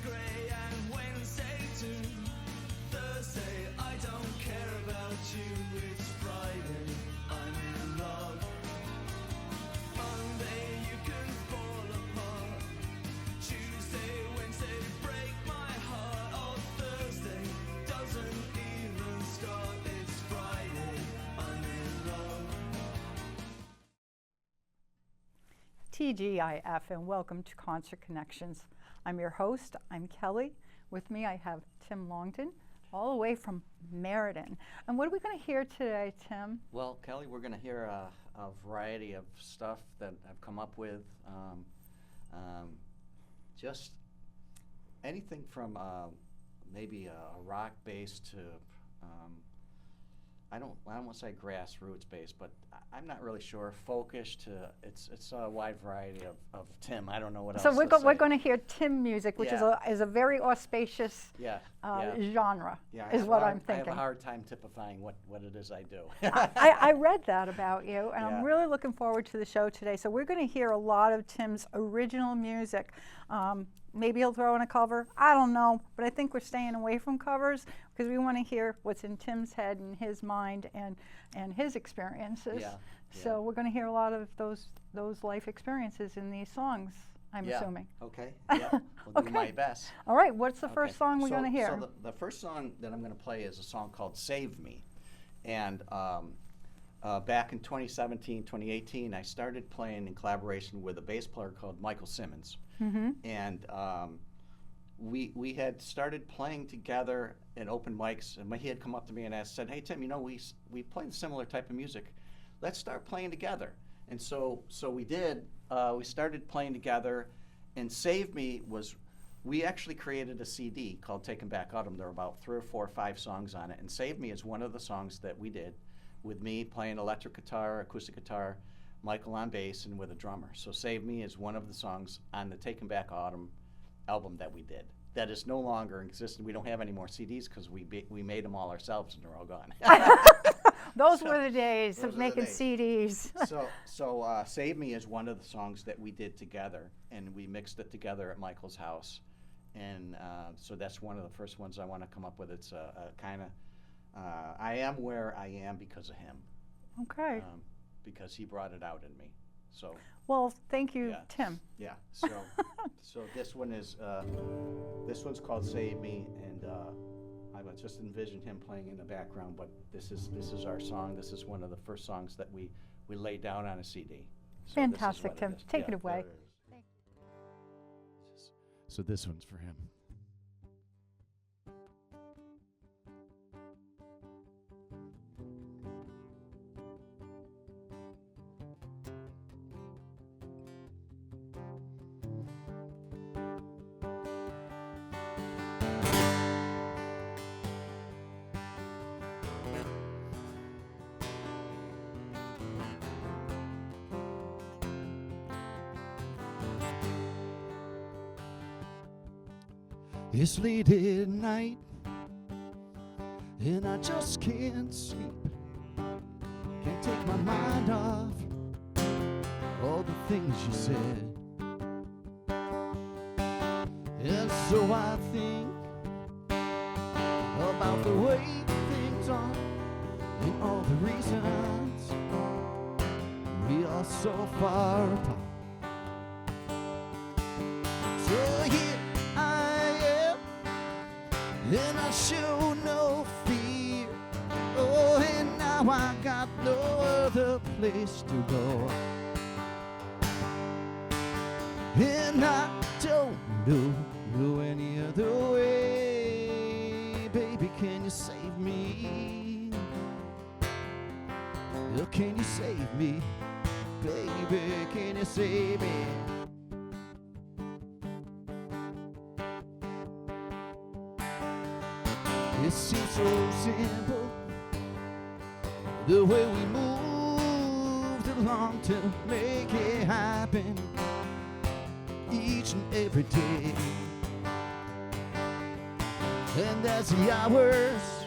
grey and Wednesday too. Thursday, I don't care about you. It's Friday, I'm in love. Monday, you can fall apart. Tuesday, Wednesday, break my heart. Oh, Thursday doesn't even start. It's Friday, I'm in love. TGIF, and welcome to Concert Connections. I'm your host, I'm Kelly. With me I have Tim Longden, all the way from Meridin. And what are we going to hear today, Tim? Well, Kelly, we're going to hear a variety of stuff that I've come up with. Just anything from maybe a rock bass to I don't want to say grassroots bass, but I'm not really sure. Folkish to it's a wide variety of Tim. I don't know what So else. we're going to hear Tim music, which is a very auspicious genre. Yeah, is what I'm I thinking. have a hard time typifying what it is I do. I read that about you, and I'm really looking forward to the show today. So we're going to hear a lot of Tim's original music. Maybe he'll throw in a cover. I don't know, but I think we're staying away from covers because we want to hear what's in Tim's head and his mind and his experiences. So we're going to hear a lot of those life experiences in these songs, I'm assuming. Okay. Yeah. We'll do my best. All right. What's the first song we're going to hear? So the first song that I'm going to play is a song called "Save Me," and back in 2017, 2018, I started playing in collaboration with a bass player called Michael Simmons. And we had started playing together in open mics, and he had come up to me and said, "Hey Tim, you know we play similar type of music. Let's start playing together." And so we did. We started playing together, and "Save Me" we actually created a CD called "Taking Back Autumn." There were about 3 or 4 or 5 songs on it, and "Save Me" is one of the songs that we did, with me playing electric guitar, acoustic guitar, Michael on bass, and with a drummer. So "Save Me" is one of the songs on the Taking Back Autumn album that we did. That is no longer existing. We don't have any more CDs because we made them all ourselves and they're all gone. Those were the days of making CDs. So "Save Me" is one of the songs that we did together, and we mixed it together at Michael's house. And so that's one of the first ones I want to come up with. It's a kind of, I am where I am because of him. Okay. Because he brought it out in me. So. Well, thank you, Tim. Yeah. So this one's called "Save Me," and I would just envision him playing in the background. But this is our song. This is one of the first songs that we laid down on a CD. So fantastic, Tim. Take it away. So this one's for him. It's late at night, and I just can't sleep. Can't take my mind off all the things you said. And so I think about the way things are and all the reasons we are so far apart. So here and I show no fear. Oh, and now I got no other place to go. And I don't know any other way. Baby, can you save me? Oh, can you save me? Baby, can you save me? It seems so simple, the way we moved along to make it happen each and every day. And as the hours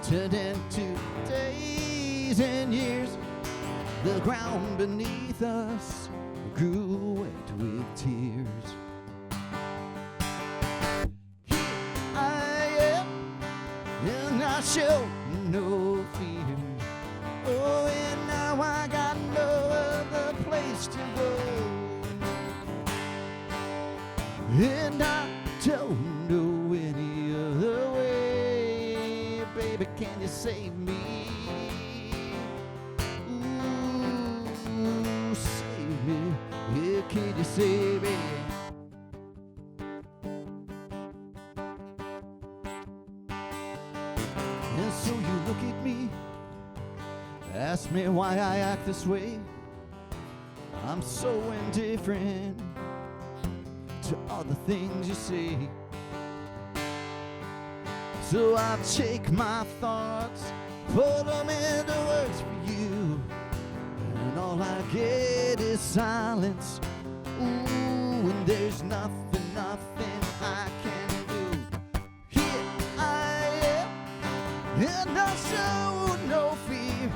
turned into days and years, the ground beneath us grew wet with tears. show no fear. Oh, and now I got no other place to go. And I don't know any other way. Baby, can you save me? Ooh, save me. Yeah, can you save me? And so you look at me, ask me why I act this way. I'm so indifferent to all the things you say. So I take my thoughts, put them into words for you, and all I get is silence. Ooh, and there's nothing I can do. Here I am, and I show no fear.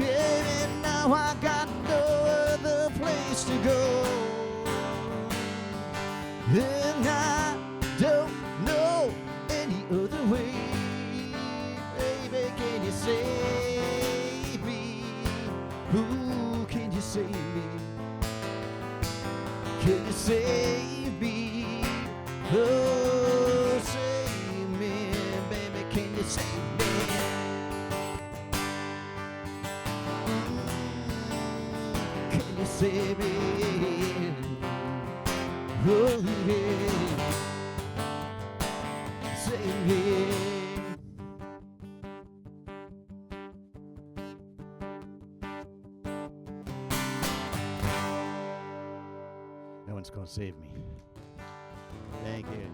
And now I got no other place to go. And I don't know any other way. Baby, can you save me? Ooh, can you save me? Can you save me? Oh, save me, baby, can you save me? Can you save me? Oh, yeah. Save me. No one's gonna save me. Thank you.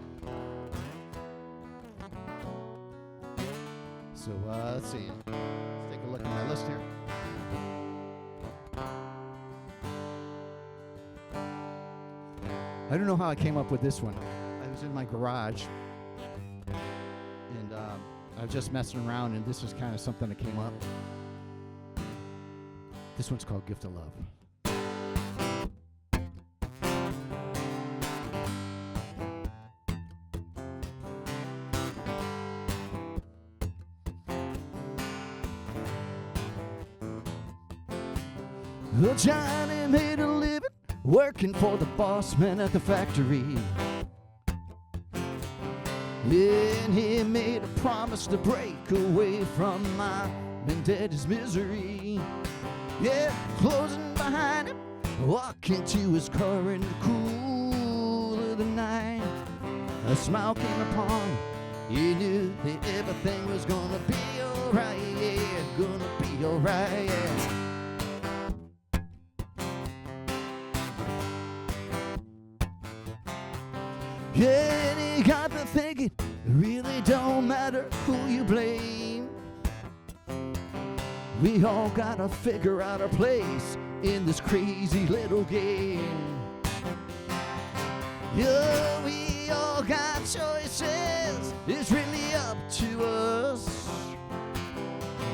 So, let's see. Let's take a look at my list here. I don't know how I came up with this one. I was in my garage, and I was just messing around, and this was kind of something that came up. This one's called Gift of Love. Well, Johnny made a living working for the boss man at the factory. And he made a promise to break away from mom and daddy's misery. Yeah, closing behind him, walking to his car in the cool of the night. A smile came upon him. He knew that everything was gonna be alright. Yeah, gonna be alright. Yeah. Yeah, and he got to thinking, it really don't matter who you blame. We all gotta figure out our place in this crazy little game. Yeah, we all got choices, it's really up to us.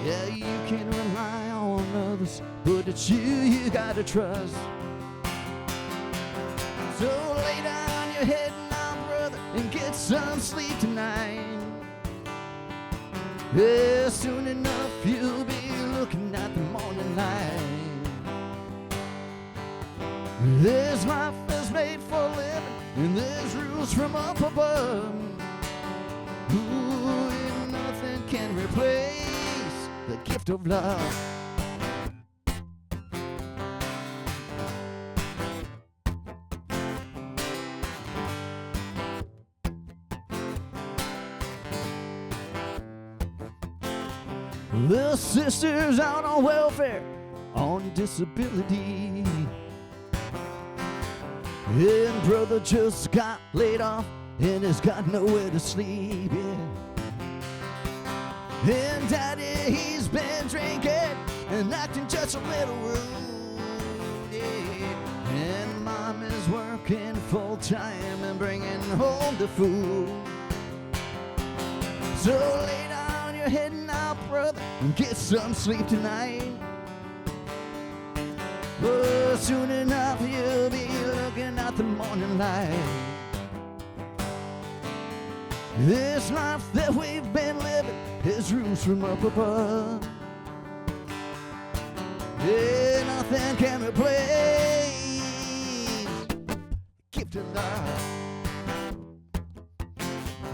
Yeah, you can rely on others, but it's you gotta trust. So lay down your head and get some sleep tonight. Yeah, soon enough you'll be looking at the morning light. This life is made for living, and there's rules from up above. Ooh, and nothing can replace the gift of love. The sister's out on welfare, on disability. And brother just got laid off and has got nowhere to sleep, yeah. And daddy, he's been drinking and acting just a little rude, yeah. And mom is working full time and bringing home the food. So lay down your head now, brother, and get some sleep tonight. Oh, soon enough you'll be looking at the morning light. This life that we've been living is rules from up above. Yeah, nothing can replace gift of love.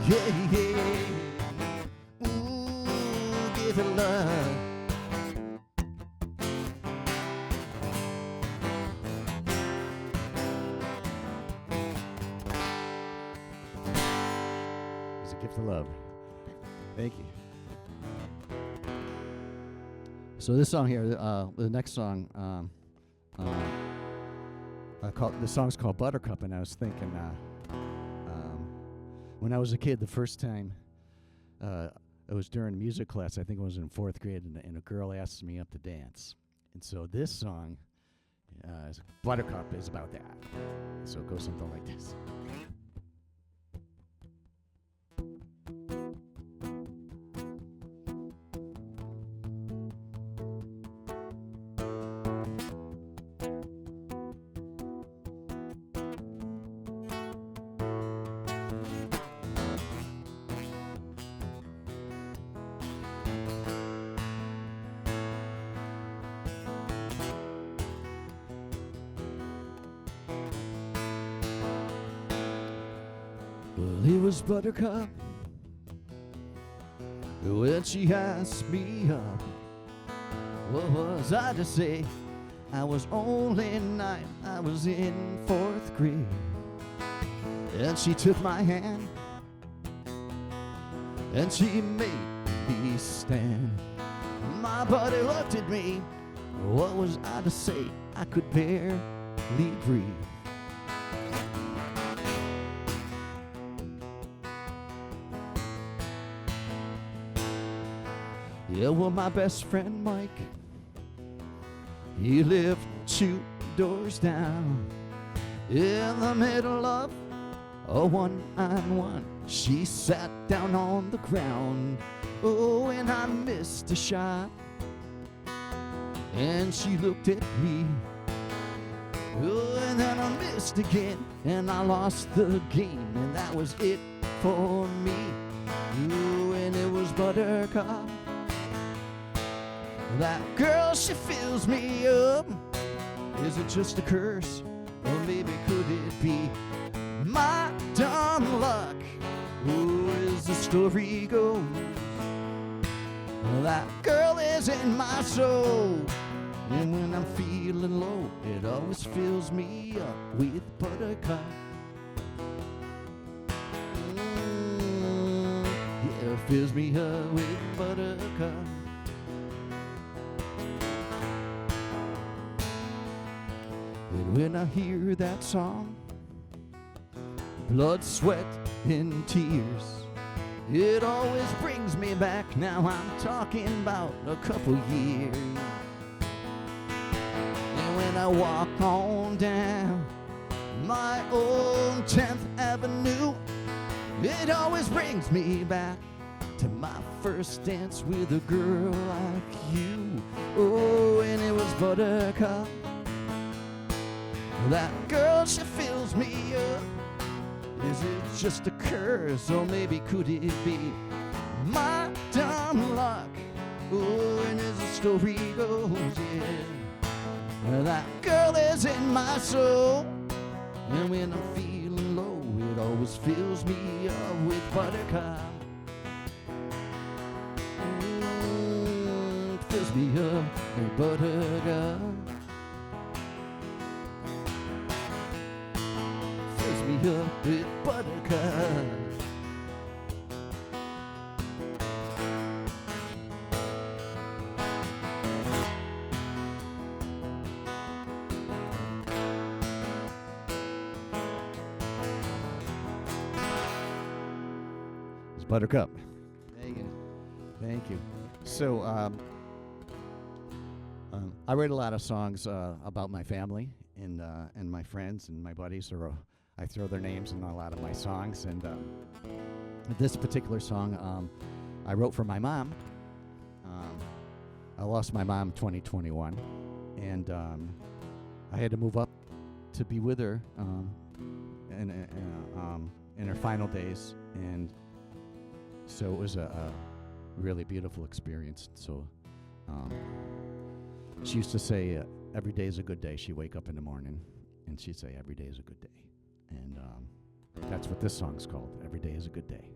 Yeah, yeah. Ooh, gift of love. It's a gift of love. Thank you. So this song here, the next song, the song's called Buttercup, and I was thinking, when I was a kid, the first time, it was during music class. I think it was in 4th grade, and a girl asked me up to dance. And so this song, Buttercup, is about that. So it goes something like this. Well, it was Buttercup when she asked me up. What was I to say? I was only 9, I was in 4th grade. And she took my hand and she made me stand. My buddy looked at me. What was I to say? I could barely breathe. Yeah, well, my best friend Mike, he lived 2 doors down. In the middle of a one-on-one, she sat down on the ground. Oh, and I missed a shot, and she looked at me. Oh, and then I missed again, and I lost the game, and that was it for me. Oh, and it was Buttercup. That girl, she fills me up. Is it just a curse? Or maybe could it be my dumb luck? Oh, as the story goes, that girl is in my soul. And when I'm feeling low, it always fills me up with Buttercup. Yeah, it fills me up with Buttercup. And when I hear that song, blood, sweat, and tears, it always brings me back. Now I'm talking about a couple years. And when I walk on down my old 10th Avenue, it always brings me back to my first dance with a girl like you. Oh, and it was Buttercup. That girl, she fills me up. Is it just a curse, or maybe could it be my dumb luck? Oh, and as the story goes, yeah, that girl is in my soul. And when I'm feeling low, it always fills me up with Buttercup. It fills me up with Buttercup. Me up with Buttercup. It's Buttercup. Thank you. Thank you. So, I write a lot of songs about my family and my friends and my buddies, or I throw their names in a lot of my songs. And this particular song I wrote for my mom. I lost my mom in 2021, and I had to move up to be with her in her final days. And So it was a really beautiful experience. So she used to say, every day is a good day. She'd wake up in the morning and she'd say, every day is a good day. And that's what this song's called, Every Day is a Good Day.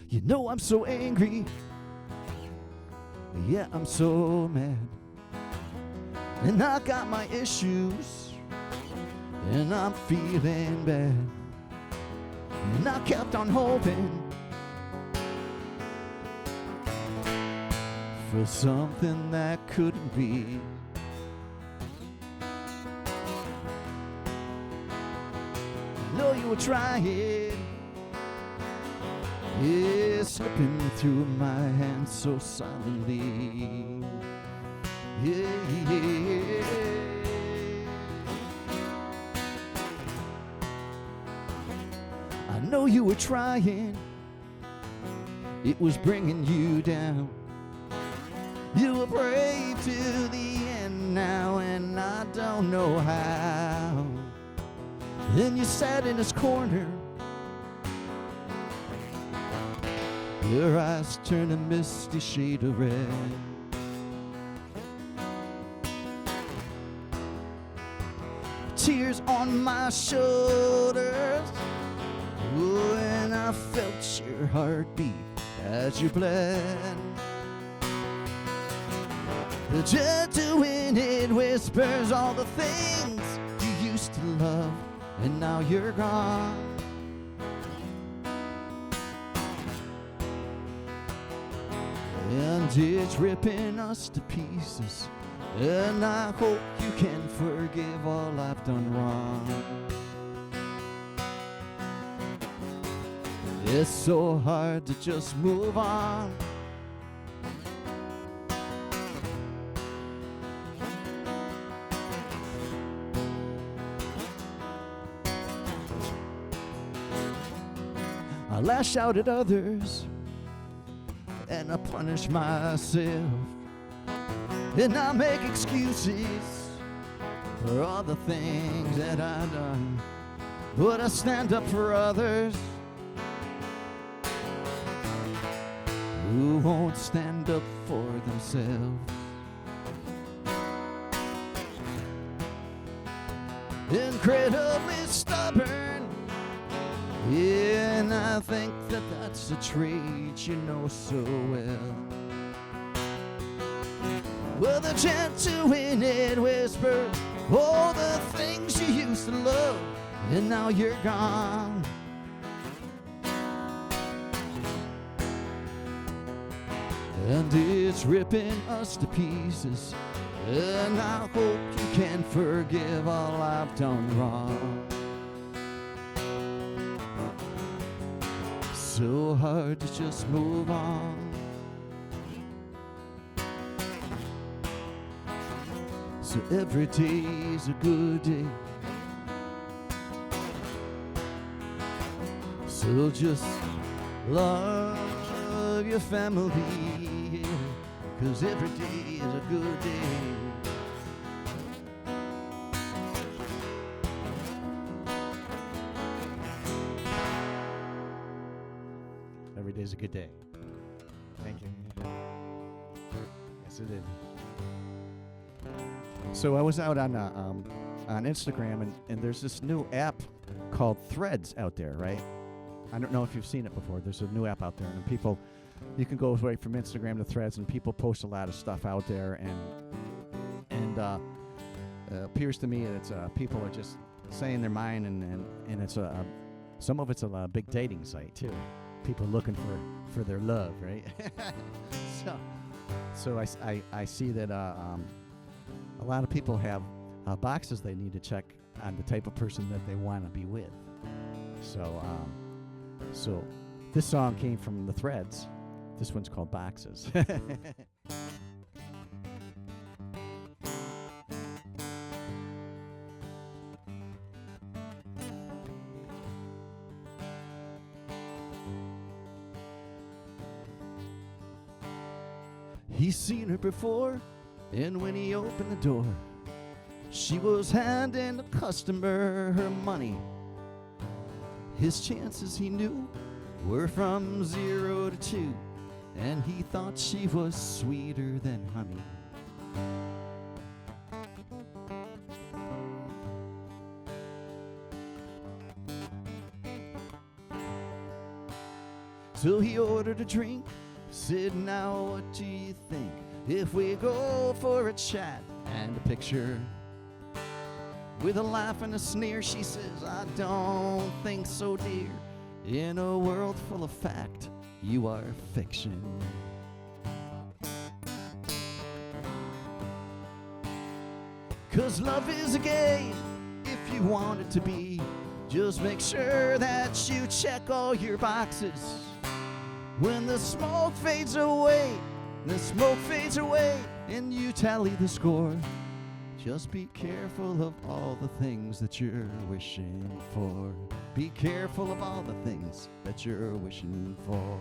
You know I'm so angry. Yeah, I'm so mad. And I got my issues. And I'm feeling bad. And I kept on hoping for something that couldn't be. I know you were trying. Yeah, slipping through my hands so silently. Yeah. I know you were trying. It was bringing you down. You were brave to the end now, and I don't know how. Then you sat in this corner. Your eyes turn a misty shade of red. Tears on my shoulders. Oh, and I felt your heartbeat as you bled. The gentle wind, it whispers all the things you used to love, and now you're gone. And it's ripping us to pieces. And I hope you can forgive all I've done wrong. It's so hard to just move on. I lash out at others and I punish myself, and I make excuses for all the things that I've done. But I stand up for others who won't stand up for themselves. Incredibly stubborn, yeah, and I think that that's a trait you know so well. Well, the gentle wind, it whispers all the things you used to love, and now you're gone. And it's ripping us to pieces, and I hope you can forgive all I've done wrong. So hard to just move on. So every day's a good day. So just love your family, 'cause every day is a good day. Every day's a good day. Thank you. Yes, it is. So I was out on Instagram, and there's this new app called Threads out there, right? I don't know if you've seen it before. There's a new app out there, and people, you can go right from Instagram to Threads, and people post a lot of stuff out there, and appears to me that it's people are just saying their mind, and it's some of it's a big dating site too. People looking for their love, right? so I see that a lot of people have boxes they need to check on the type of person that they want to be with. So this song came from the Threads. This one's called Boxes. He's seen her before, and when he opened the door, she was handing the customer her money. His chances, he knew, were from 0 to 2, and he thought she was sweeter than honey. So he ordered a drink, said, now what do you think if we go for a chat and a picture? With a laugh and a sneer, she says, I don't think so, dear. In a world full of fact, you are fiction. Cause love is a game, if you want it to be. Just make sure that you check all your boxes. When the smoke fades away, and you tally the score, just be careful of all the things that you're wishing for. Be careful of all the things that you're wishing for.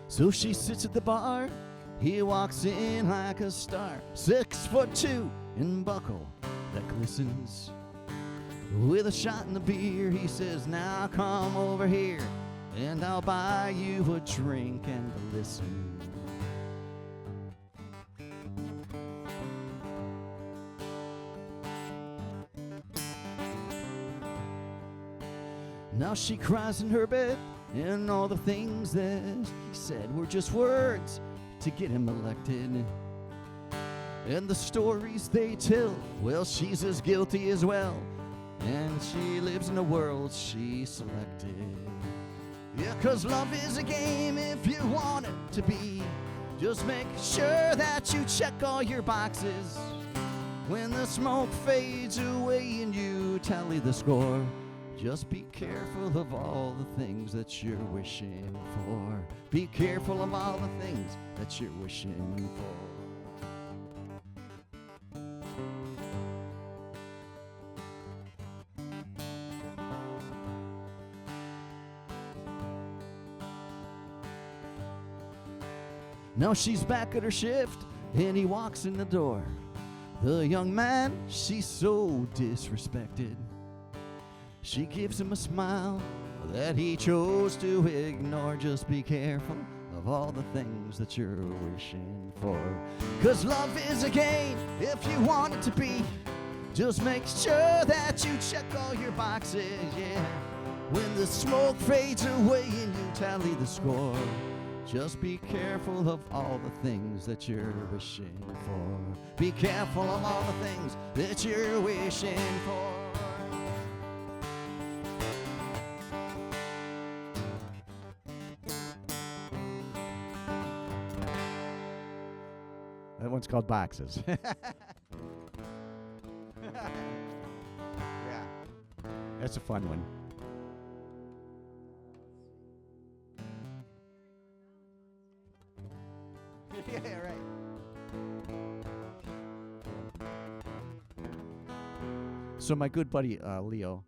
So she sits at the bar, he walks in like a star, 6'2" in buckle that glistens. With a shot in the beer, he says, now come over here, and I'll buy you a drink and listen. Now she cries in her bed, and all the things that he said were just words to get him elected. And the stories they tell, well, she's as guilty as well, and she lives in the world she selected. Yeah, 'cause love is a game if you want it to be. Just make sure that you check all your boxes. When the smoke fades away and you tally the score, just be careful of all the things that you're wishing for. Be careful of all the things that you're wishing for. Now she's back at her shift, and he walks in the door. The young man, she's so disrespected. She gives him a smile that he chose to ignore. Just be careful of all the things that you're wishing for. 'Cause love is a game if you want it to be. Just make sure that you check all your boxes, yeah. When the smoke fades away and you tally the score, just be careful of all the things that you're wishing for. Be careful of all the things that you're wishing for. That one's called Boxes. Yeah, that's a fun one. Yeah, right. So my good buddy Leo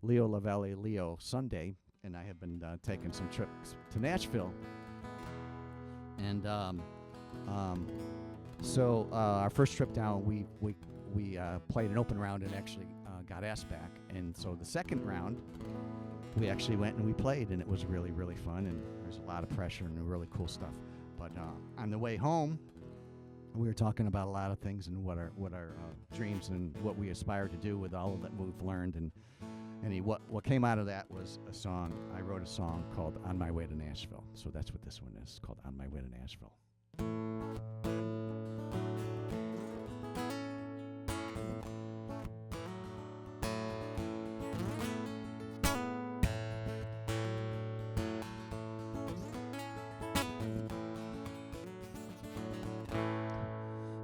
Lavelli, Leo Sunday, and I have been taking some trips to Nashville, and so our first trip down, we played an open round and actually got asked back, and so the second round we actually went and we played, and it was really, really fun, and there's a lot of pressure and really cool stuff. But on the way home, we were talking about a lot of things and what our dreams and what we aspire to do with all of that we've learned. And what came out of that was a song. I wrote a song called "On My Way to Nashville." So that's what this one is, called "On My Way to Nashville."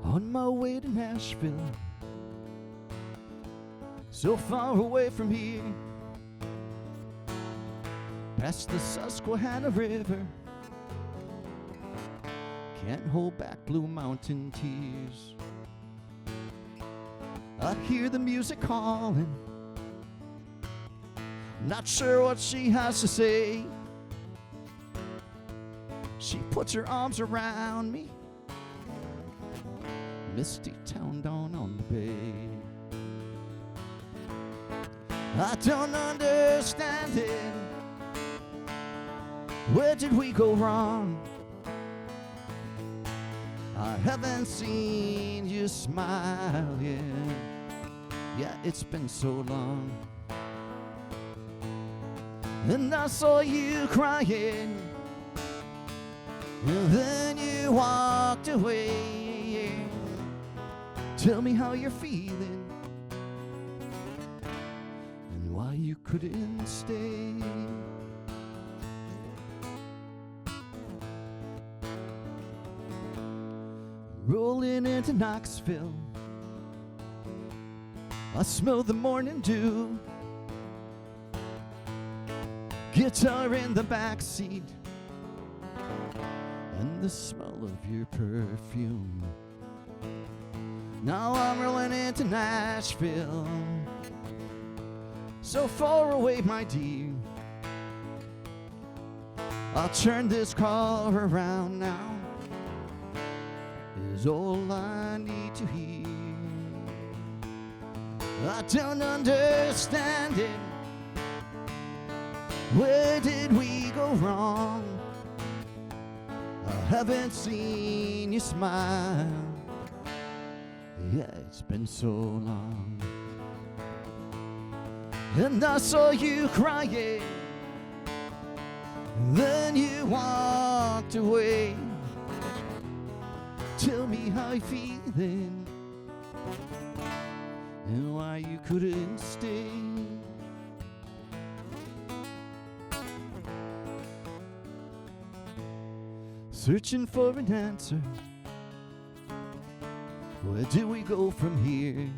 On my way to Nashville, so far away from here, past the Susquehanna River, can't hold back Blue Mountain tears. I hear the music calling, Not sure what she has to say. She puts her arms around me. Misty town down on the bay. I don't understand it. Where did we go wrong? I haven't seen you smile yet. Yeah, it's been so long. And I saw you crying, and then you walked away. Tell me how you're feeling and why you couldn't stay. Rolling into Knoxville, I smell the morning dew. Guitar in the backseat, and the smell of your perfume. Now I'm rolling into Nashville, so far away, my dear. I'll turn this car around now, is all I need to hear. I don't understand it. Where did we go wrong? I haven't seen you smile. Yeah, it's been so long. And I saw you crying, then you walked away. Tell me how you're feeling and why you couldn't stay. Searching for an answer. Where do we go from here?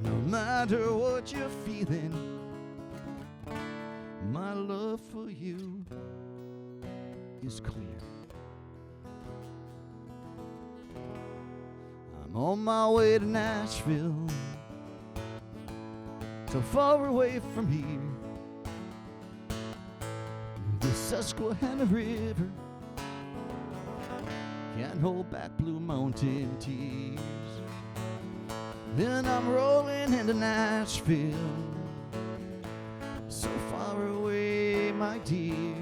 No matter what you're feeling, my love for you is clear. I'm on my way to Nashville, so far away from here. The Susquehanna River can't hold back Blue Mountain tears. Then I'm rolling into Nashville, so far away, my dear.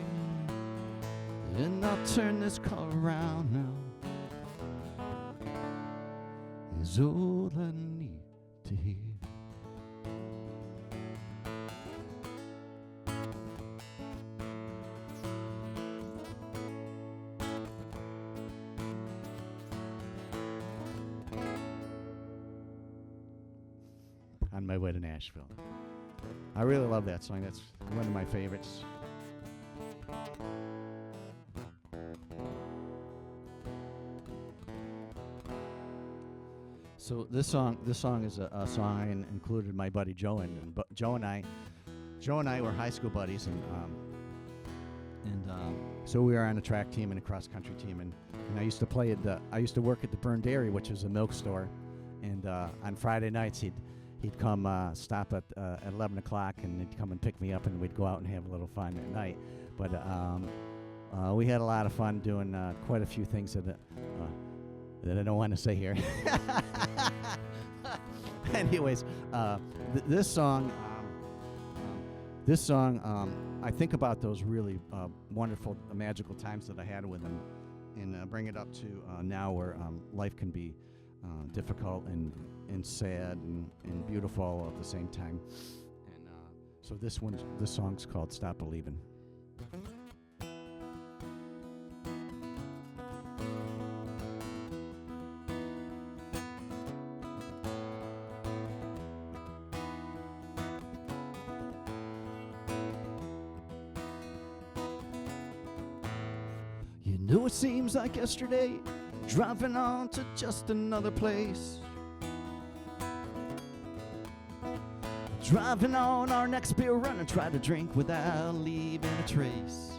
And I'll turn this car around now, is all I need to hear. On my way to Nashville. I really love that song. That's one of my favorites. So this song is a song I included my buddy Joe in. And Joe and I were high school buddies, and so we were on a track team and a cross country team, and I used to play at I used to work at the Burn Dairy, which is a milk store, and on Friday nights he'd come stop at 11 o'clock, and he'd come and pick me up, and we'd go out and have a little fun at night. But we had a lot of fun doing quite a few things that I don't want to say here. Anyways, this song, I think about those really wonderful, magical times that I had with him, and bring it up to now where life can be difficult and sad and beautiful all at the same time. And so this song's called "Stop Believin'." You know, it seems like yesterday, driving on to just another place. Driving on our next beer run and try to drink without leaving a trace.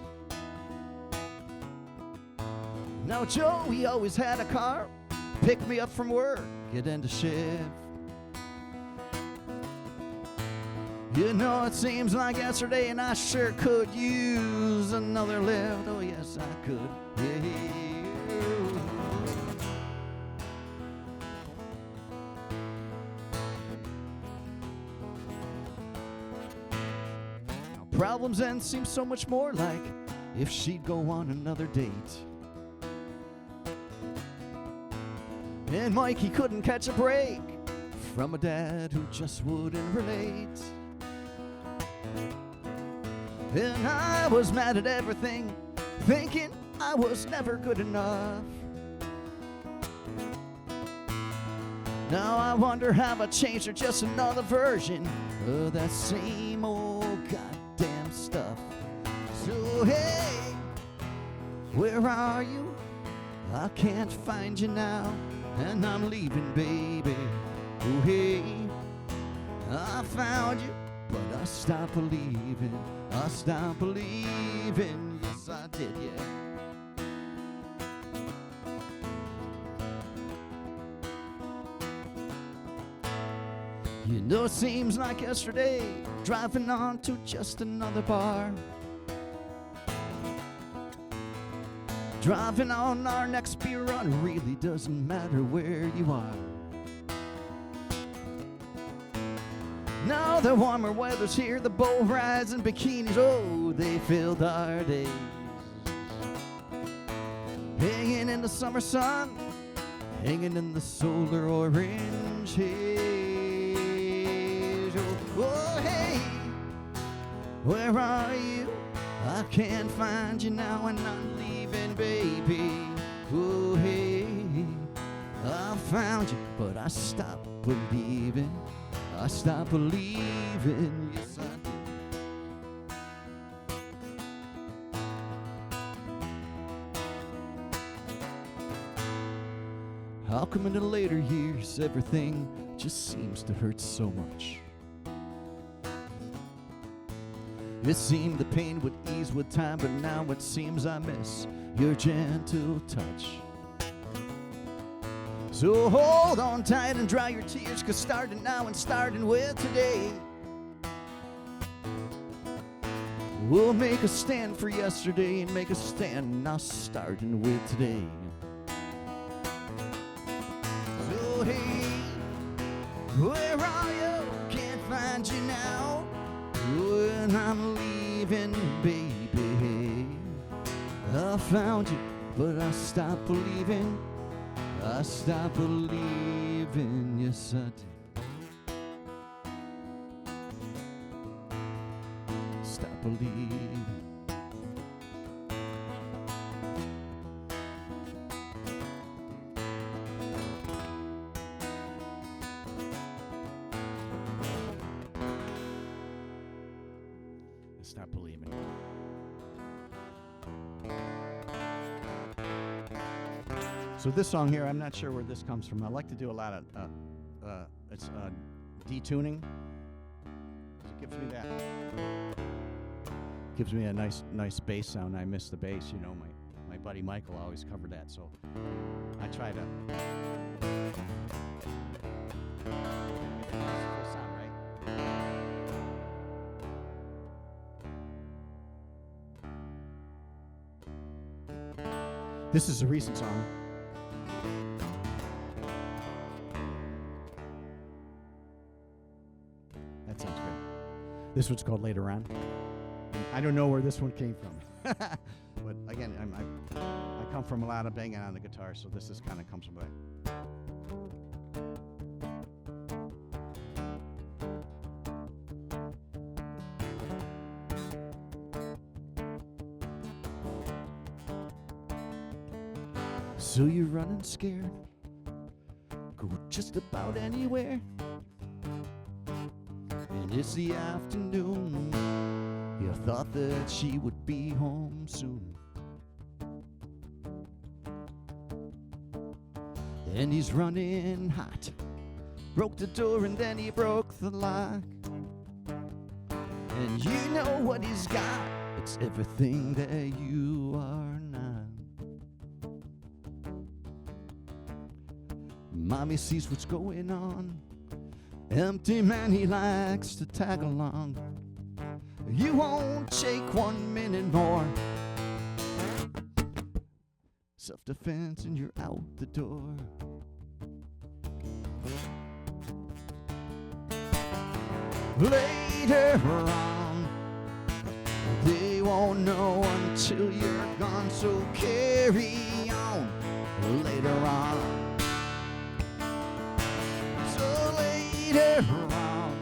Now Joe, he always had a car, pick me up from work, get into shift. You know, it seems like yesterday, and I sure could use another lift. Oh, yes, I could. Yeah. Now, problems then seem so much more like if she'd go on another date. And Mike, he couldn't catch a break from a dad who just wouldn't relate. And I was mad at everything, thinking I was never good enough. Now I wonder, have I changed or just another version of that same old goddamn stuff? So hey, where are you? I can't find you now, and I'm leaving, baby. Oh hey, I found you, but I stopped believing. I stopped believing. Yes, I did, yeah. You know, it seems like yesterday, driving on to just another bar. Driving on our next beer run, really doesn't matter where you are. Now the warmer weather's here, the bow rides and bikinis, oh, they filled our days. Hanging in the summer sun, hanging in the solar orange haze. Oh, hey, where are you? I can't find you now, and I'm leaving, baby. Oh, hey, I found you, but I stopped believing. I stopped believing, yes I did. How come in the later years everything just seems to hurt so much? It seemed the pain would ease with time, but now it seems I miss your gentle touch. So hold on tight and dry your tears, 'cause starting now and starting with today, we'll make a stand for yesterday and make a stand now starting with today. So hey, where are you? Can't find you now. When I'm leaving, baby, I found you, but I stopped believing. I stopped believing, yes I did. Stop believing. Stop believing. So this song here, I'm not sure where this comes from. I like to do a lot of it's detuning. It gives me that. Gives me a nice bass sound. I miss the bass, you know. My buddy Michael always covered that, so I try to. Full sound, right? This is a recent song. That sounds good. This one's called Later On. I don't know where this one came from. But again, I come from a lot of banging on the guitar, so this is kind of comes from back. So you're running scared, go just about anywhere, and it's the afternoon. You thought that she would be home soon, and he's running hot, broke the door and then he broke the lock, and you know what he's got, it's everything that you are not. Mommy sees what's going on, Empty man, he likes to tag along. You won't take 1 minute more. Self-defense and you're out the door. Later on, they won't know until you're gone, so carry on. Later on, so later on,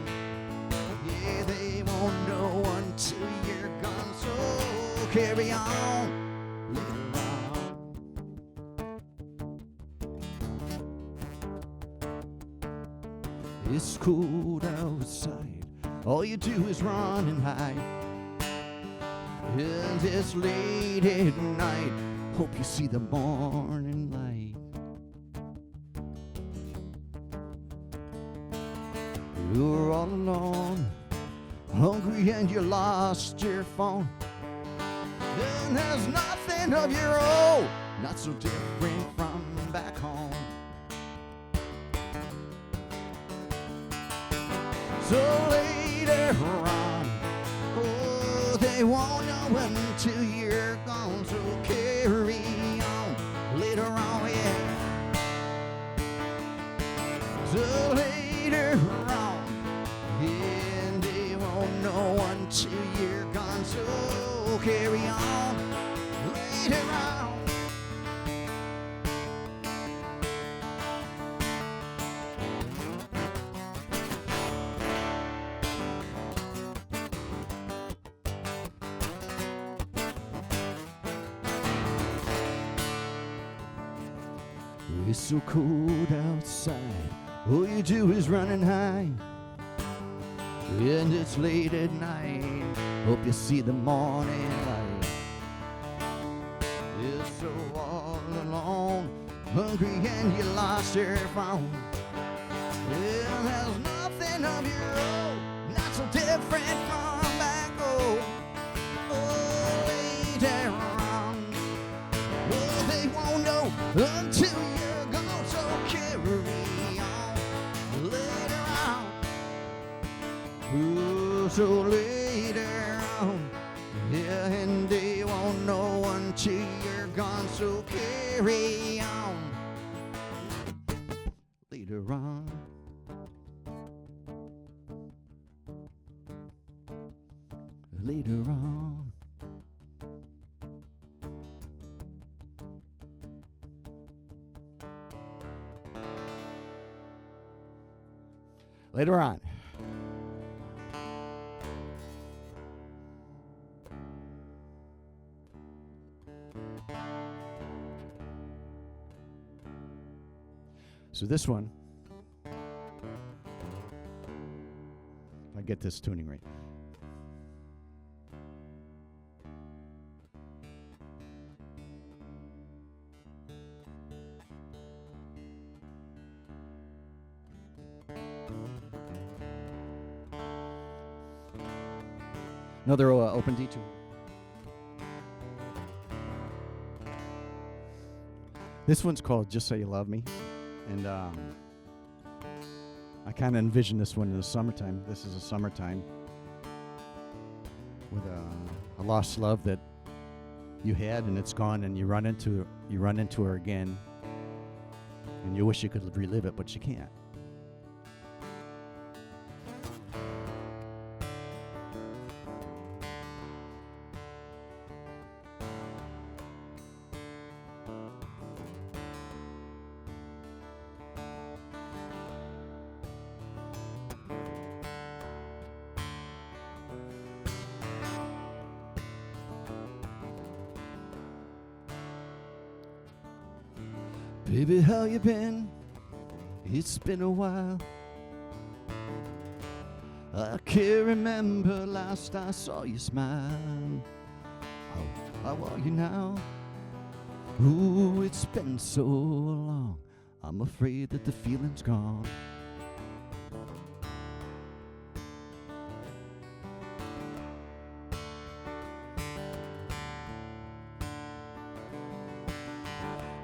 yeah, they won't know until you're gone, so carry on. Later on, it's cold outside. All you do is run and hide. And it's late at night. Hope you see the morning light. You're all alone, hungry and you lost your phone. And there's nothing of your own, not so different from back home. So later on, oh, they won't know until you're gone, so carry on. Later on, yeah. So later on, yeah, and they won't know until you're gone, so carry on. Later on. It's so cold outside, all you do is run and hide. And it's late at night, hope you see the morning light. You're so all alone, hungry and you lost your phone. And there's nothing of your own, not so different from back home. Oh, later on, oh, they won't know until you're gone, so carry on. Later on, oh, so later on, yeah, and they won't know until you're gone, so carry on. Later on. Later on. Later on. So this one, if I get this tuning right. Another open D tune. This one's called Just Say You Love Me. And I kind of envision this one in the summertime. This is a summertime with a lost love that you had and it's gone, and you run into her again, and you wish you could relive it, but you can't. Baby, how you been? It's been a while. I can't remember last I saw you smile. How are you now? Ooh, it's been so long. I'm afraid that the feeling's gone.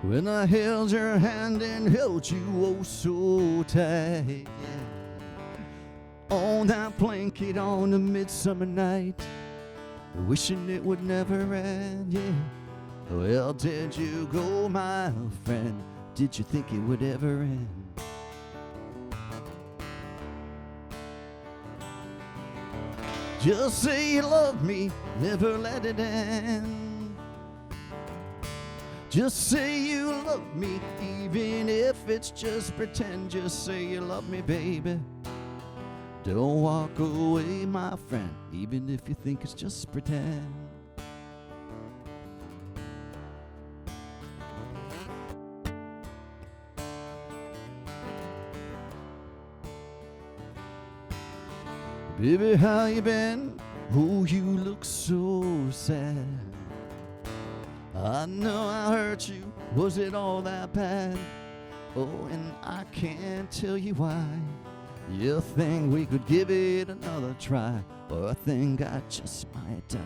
When I held your hand and held you oh so tight, yeah. on that blanket on a midsummer night, wishing it would never end, yeah. Well, did you go, my friend? Did you think it would ever end? Just say you love me, never let it end. Just say you love me, even if it's just pretend. Just say you love me, baby. Don't walk away, my friend, even if you think it's just pretend. Baby, how you been? Oh, you look so sad. I know I hurt you. Was it all that bad? Oh, and I can't tell you why. You think we could give it another try, or I think I just might die.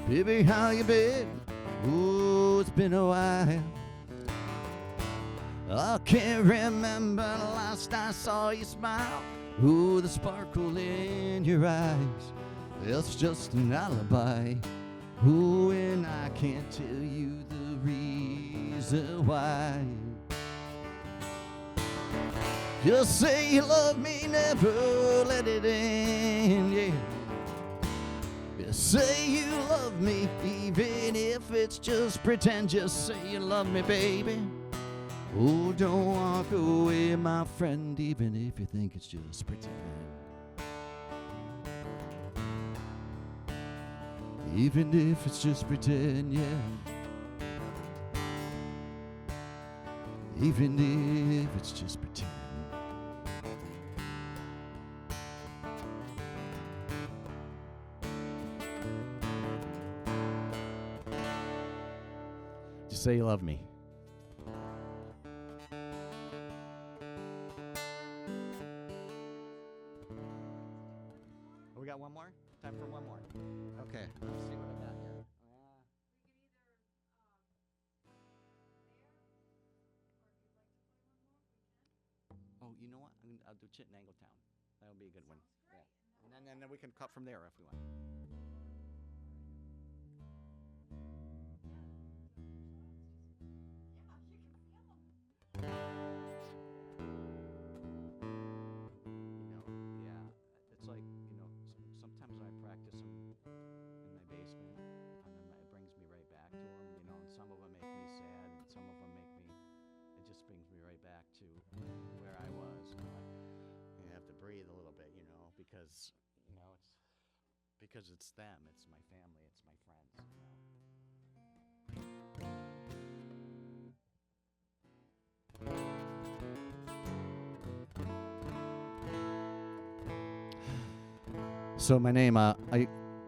Baby, how you been? Oh, it's been a while. I can't remember the last I saw you smile. Ooh, the sparkle in your eyes, it's just an alibi. Ooh, and I can't tell you the reason why. Just say you love me, never let it end, yeah. Just say you love me, even if it's just pretend. Just say you love me, baby. Oh, don't walk away, my friend, even if you think it's just pretend. Even if it's just pretend, yeah. Even if it's just pretend. Just say you love me. We got one more? Time for one more. Okay, let's see what I got here. Oh, you know what? I'll do Chittenden Town. That'll be a good one. Yeah. And then we can cut from there if we want. It's like, sometimes I practice them in my basement, and then it brings me right back to them, and some of them make me sad, and some of them it just brings me right back to where I was. You have to breathe a little bit, because, it's them, it's my family, it's my friends, So my name, out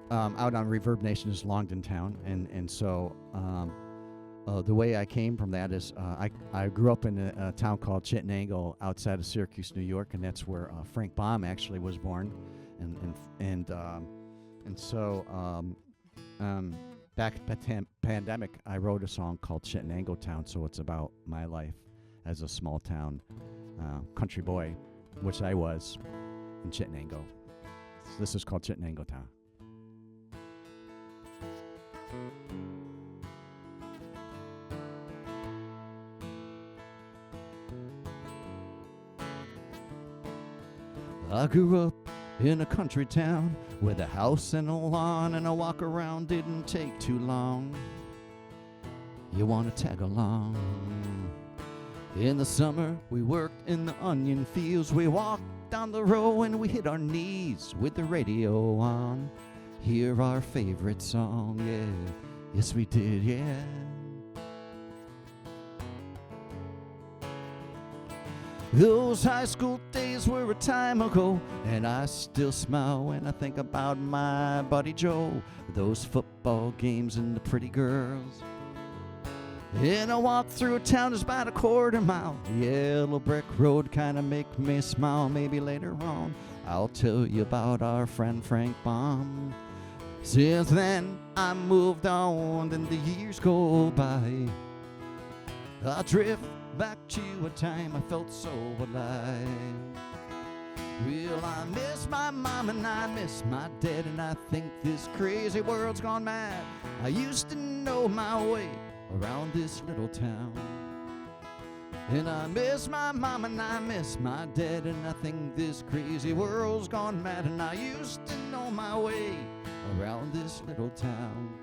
on Reverb Nation is Longden Town, and so the way I came from that is I grew up in a town called Chittenden outside of Syracuse, New York, and that's where Frank Baum actually was born, and so back at the pandemic, I wrote a song called Chittenden Town, so it's about my life as a small town country boy, which I was in Chittenden. This is called Chittenden Town. I grew up in a country town with a house and a lawn, and a walk around didn't take too long. You want to tag along? In the summer, we worked in the onion fields. We walked down the row and we hit our knees with the radio on. Hear our favorite song, yeah. Yes, we did, yeah. Those high school days were a time ago, and I still smile when I think about my buddy Joe. Those football games and the pretty girls. And I walk through a town that's about a quarter mile. The yellow brick road kinda make me smile. Maybe later on I'll tell you about our friend Frank Baum. Since then I moved on, and the years go by. I drift back to a time I felt so alive. Well, I miss my mom and I miss my dad, and I think this crazy world's gone mad. I used to know my way around this little town. And I miss my mom and I miss my dad, and I think this crazy world's gone mad. And I used to know my way around this little town.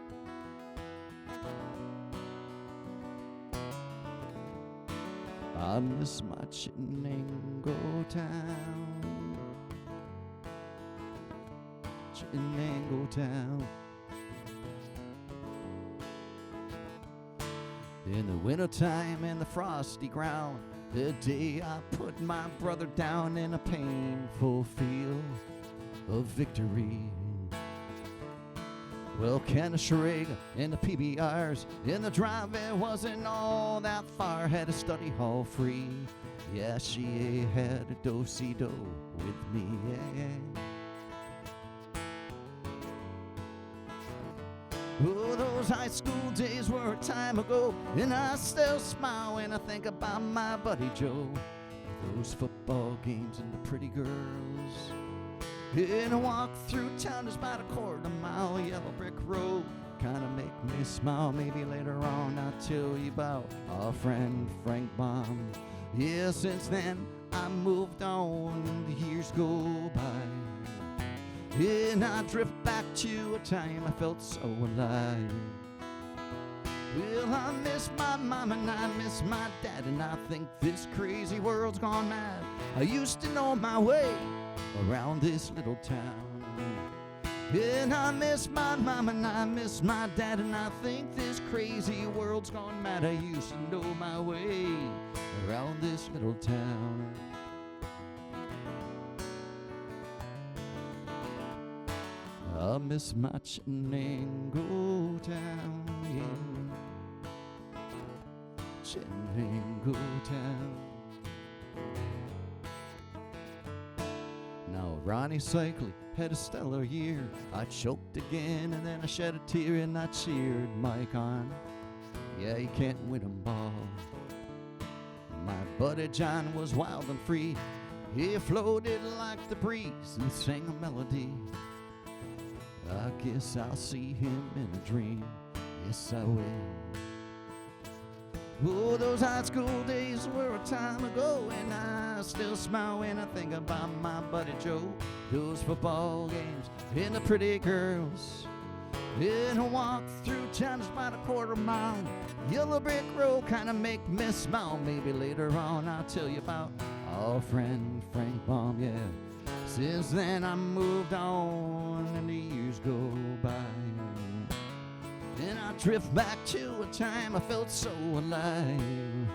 I miss my Chenango town, Chenango town. In the wintertime and the frosty ground, the day I put my brother down in a painful field of victory. Well, Canasherega and the PBRs in the drive, it wasn't all that far. Had a study hall free. Yeah, she had a do-si-do with me. Yeah. Oh, those high school days were a time ago, and I still smile when I think about my buddy Joe. Those football games and the pretty girls. And a walk through town is about a quarter mile, yellow brick road. Kinda make me smile. Maybe later on I'll tell you about our friend Frank Baum. Yeah, since then I moved on, the years go by. And I drift back to a time I felt so alive. Well, I miss my mom and I miss my dad, and I think this crazy world's gone mad. I used to know my way around this little town. And I miss my mom and I miss my dad, and I think this crazy world's gone mad. I used to know my way around this little town. I miss my Chenango town, yeah. Chenango town. Now Ronnie Cycli had a stellar year. I choked again and then I shed a tear, and I cheered Mike on. Yeah, you can't win 'em all. My buddy John was wild and free. He floated like the breeze and sang a melody. I guess I'll see him in a dream. Yes, I will. Oh, those high school days were a time ago, and I still smile when I think about my buddy Joe. Those football games and the pretty girls. And a walk through town is about a quarter mile. Yellow brick road kinda make me smile. Maybe later on I'll tell you about our friend Frank Baum, yeah. Since then I moved on and the years go by. And I drift back to a time I felt so alive.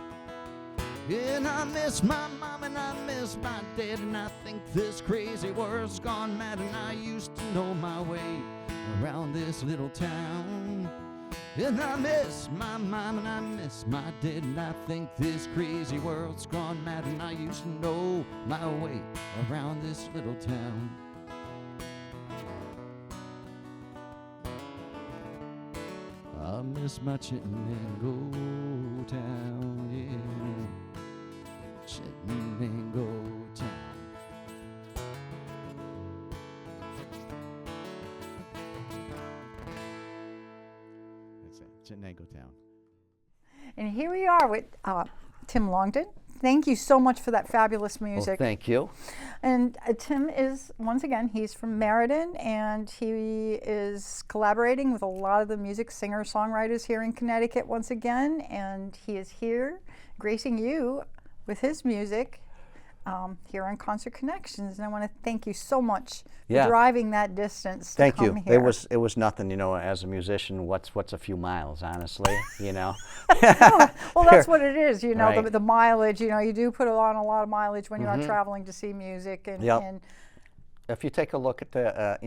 And I miss my mom and I miss my dad, and I think this crazy world's gone mad. And I used to know my way around this little town. And I miss my mom and I miss my dad, and I think this crazy world's gone mad. And I used to know my way around this little town. I miss my Chenango town, yeah. Chenango town. That's it, Chenango town. And here we are with Tim Longden. Thank you so much for that fabulous Well, music. thank you. And Tim is, once again, he's from Meridin, and he is collaborating with a lot of the music singer-songwriters here in Connecticut once again, and he is here gracing you with his music here on Concert Connections. And I want to thank you so much for Yeah. driving that distance to Thank come you. here. It was nothing, you know. As a musician, what's a few miles, honestly, you know. Well, that's what it is, you know, Right. the mileage, you know, you do put on a lot of mileage when you are traveling to see music. And, Yep. and If you take a look at the,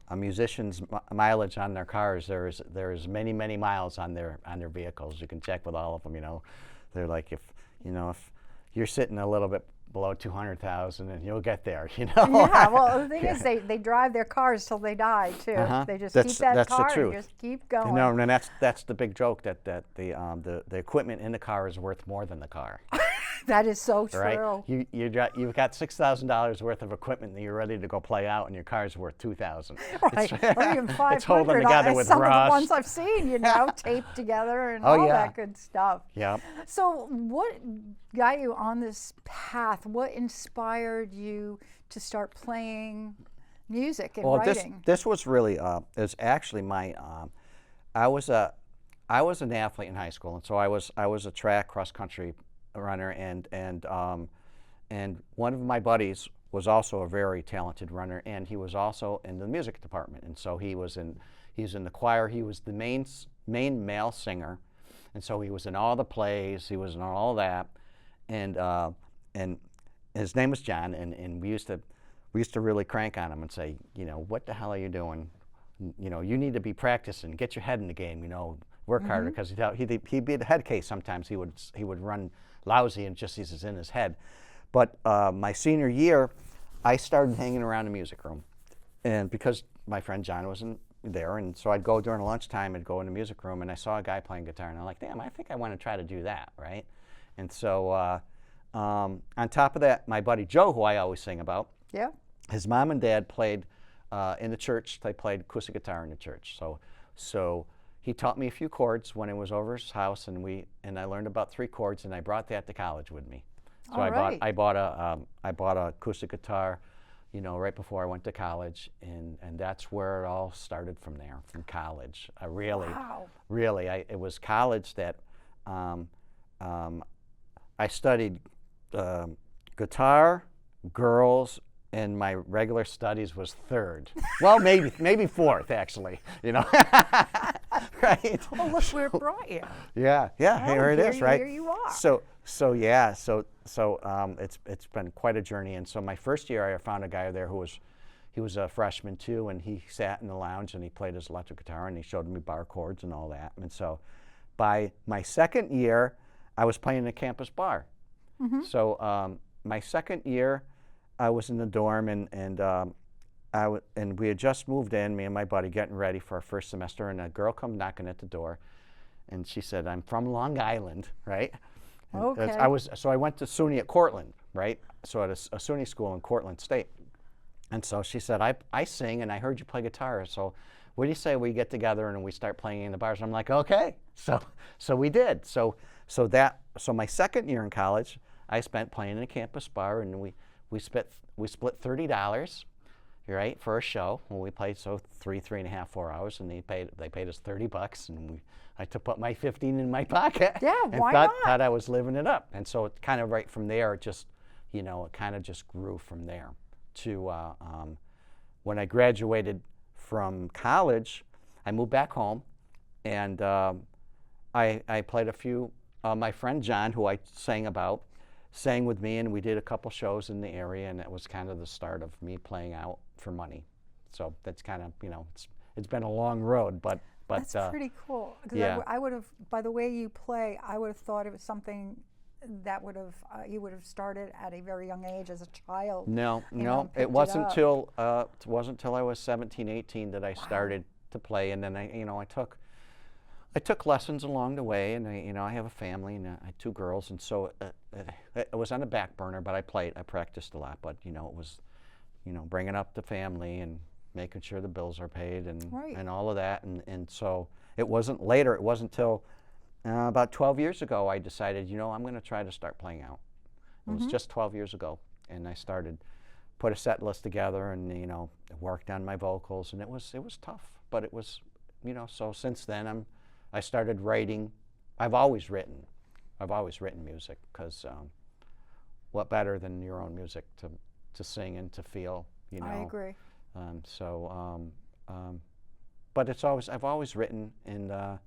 a musician's mileage on their cars, there's many miles on their vehicles. You can check with all of them. You know, they're like if you're sitting a little bit below 200,000, and you'll get there. Yeah, well, the thing is, they drive their cars till they die too. Uh-huh. They just That's- keep that that's the car and truth. just keep going. No, and that's the big joke, that the equipment in the car is worth more than the car. That is so true. Right? You've got $6,000 worth of equipment that you're ready to go play out, and your car's worth $2,000. Right, or even 500. It's holding together with some rust. of the ones I've seen, taped together and Oh, all yeah. that good stuff. Yeah. So, what got you on this path? What inspired you to start playing music and Well, writing? this was really is actually my I was an athlete in high school, and so I was a track cross country runner, and one of my buddies was also a very talented runner, and he was also in the music department, and so he was in the choir. He was the main male singer, and so he was in all the plays. He was in all that, and his name was John, and we used to really crank on him and say, what the hell are you doing? You need to be practicing, get your head in the game, work harder, because he'd be the head case. Sometimes he would run lousy and just he's in his head. But my senior year, I started hanging around the music room, and because my friend John wasn't there, and so I'd go during lunchtime, I'd go in the music room, and I saw a guy playing guitar, and I'm like, damn, I think I want to try to do that, right? And so on top of that, my buddy Joe, who I always sing about, Yeah. his mom and dad played in the church. They played acoustic guitar in the church. So he taught me a few chords when I was over his house, and I learned about 3 chords, and I brought that to college with me. So All right. I bought a acoustic guitar, right before I went to college, and that's where it all started from there, from college. Wow. Really, it was college that I studied guitar, girls, and my regular studies was 3rd. Well, maybe 4th, actually. Right? Well, look where it brought you. Yeah. Here it is, right? Here you are. So it's been quite a journey. And so my first year, I found a guy there he was a freshman too, and he sat in the lounge and he played his electric guitar and he showed me bar chords and all that. And so by my second year, I was playing in a campus bar. Mm-hmm. So my second year, I was in the dorm, and we had just moved in, me and my buddy, getting ready for our first semester, and a girl come knocking at the door, and she said, "I'm from Long Island," right? And Okay. I went to SUNY at Cortland, right? So at a SUNY school in Cortland State, and so she said, "I sing, and I heard you play guitar, so what do you say we get together and we start playing in the bars?" I'm like, "Okay." So we did. So my second year in college, I spent playing in a campus bar, and we split $30, right, for a show. When we played 3.5, 4 hours, and they paid us $30, and I took put my 15 in my pocket. Yeah, and why thought not? I was living it up. And so it kind of right from there, it kind of just grew from there to when I graduated from college, I moved back home, and I played a few. My friend John, who I sang with me, and we did a couple shows in the area, and that was kind of the start of me playing out for money. So that's kind of, it's been a long road, but That's pretty cool. 'Cause yeah. I would have, by the way you play, I would have thought it was something that you would have started at a very young age as a child. No, picked it it wasn't up. till I was 17, 18 that I started to play, and then I took lessons along the way, and I have a family, and I had 2 girls, and so it was on the back burner, but I practiced a lot, but it was, bringing up the family and making sure the bills are paid and Right. and all of that, and so it wasn't till about 12 years ago I decided, I'm going to try to start playing out. It was just 12 years ago, and I put a set list together, and worked on my vocals, and it was tough, but it was, so since then I started writing. I've always written music, because what better than your own music to sing and to feel, I agree. But I've always written, and